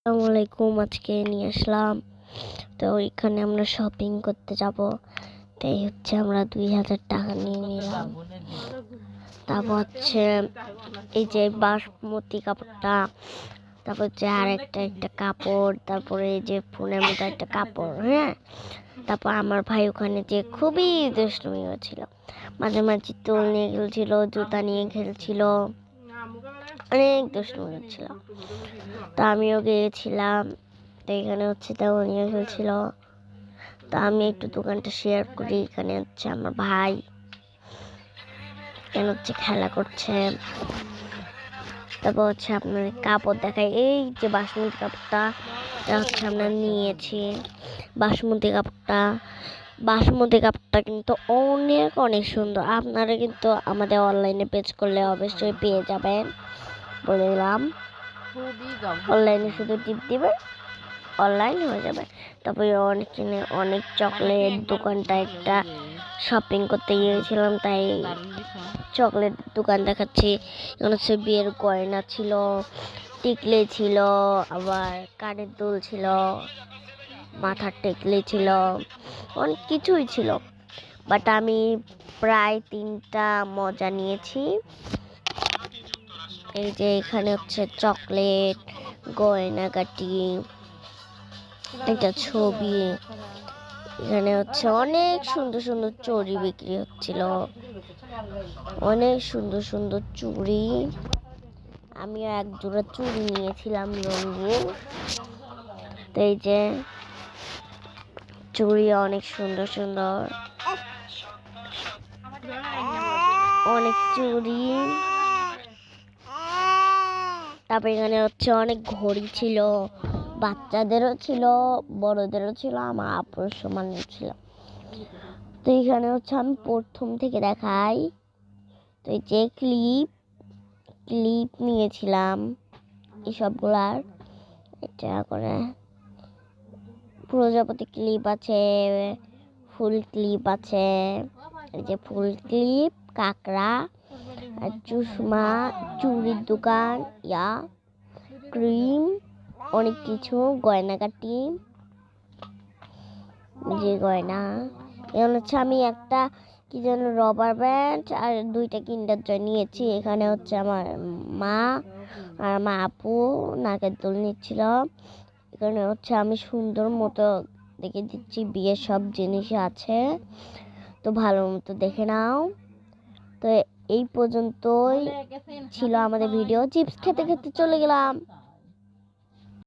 আসসালামাইকুম। আজকে নিয়ে আসলাম, তো এখানে আমরা শপিং করতে যাব। তাই হচ্ছে আমরা 2000 টাকা নিয়ে নিলাম। তারপর হচ্ছে এই যে বাসমতি কাপড়টা, তারপর হচ্ছে আর একটা কাপড়, তারপরে এই যে ফোনের মতো একটা কাপড়। হ্যাঁ, তারপর আমার ভাই ওখানে যে খুবই দুষ্টুমি হচ্ছিল, মাঝে মাঝে তোল নিয়ে খেলছিল, জুতা নিয়ে খেলছিল, অনেক দুষ্টুমি হচ্ছিল। তা আমিও গিয়েছিলাম, তো এখানে হচ্ছে তাও নিয়ে খেলছিল। তা আমি একটু দোকানটা শেয়ার করি। এখানে হচ্ছে আমার ভাই এখানে হচ্ছে খেলা করছে। তারপর হচ্ছে আপনার কাপড় দেখায়, এই যে বাসমতি কাপড়টা, এটা হচ্ছে আমরা নিয়েছি। বাসমতি কাপড়টা কিন্তু অনেক অনেক সুন্দর। আপনারা কিন্তু আমাদের অনলাইনে পেজ করলে অবশ্যই পেয়ে যাবেন, বলে দিলাম। অনলাইনে শুধু টিপ দিবেন, অনলাইন হয়ে যাবে। তারপরে অনেক চকলেট দোকানটা একটা শপিং করতে গিয়েছিলাম, তাই চকলেট দোকান দেখাচ্ছি। এখানে হচ্ছে বিয়ের গয়না ছিল, টিকলি ছিল, আবার কানের দুল ছিল, মাথার টিকলি ছিল, অনেক কিছুই ছিল। বাট আমি প্রায় 3টা মজা নিয়েছি। এই যে এখানে হচ্ছে চকলেট, গয়নাগাটি, একটা ছবি। এখানে হচ্ছে অনেক সুন্দর সুন্দর চুড়ি বিক্রি হচ্ছিল, অনেক সুন্দর সুন্দর চুড়ি। আমিও এক জোড়া চুড়ি নিয়েছিলাম রঙিন। তো এই যে চুড়ি অনেক সুন্দর সুন্দর, অনেক চুড়ি। তারপর এখানে হচ্ছে অনেক ঘড়ি ছিল, বাচ্চাদেরও ছিল, বড়দেরও ছিল, আমার আপুর সমানও ছিল। তো এখানে হচ্ছে আমি প্রথম থেকে দেখাই। তো এই যে ক্লিপ নিয়েছিলাম এসবগুলার। এটা করে প্রজাপতি ক্লিপ আছে, ফুল ক্লিপ আছে, এই যে ফুল ক্লিপ, কাঁকড়া, আর চুষমা, চুড়ির দোকান, ক্রিম, অনেক কিছু গয়নাগাটি, যে গয়না। এখন হচ্ছে আমি একটা কি যেন রবার ব্যান্ড আর 2টা কিন্ডার জয় নিয়েছি। এখানে হচ্ছে আমার মা আর মা আপু নাকের দুল নিচ্ছিল। এখানে হচ্ছে আমি সুন্দর মতো দেখে দিচ্ছি, বিয়ের সব জিনিস আছে, তো ভালো মতো দেখে নাও। তো এই পর্যন্তই ছিল আমাদের ভিডিও। চিপস খেতে খেতে চলে গেলাম।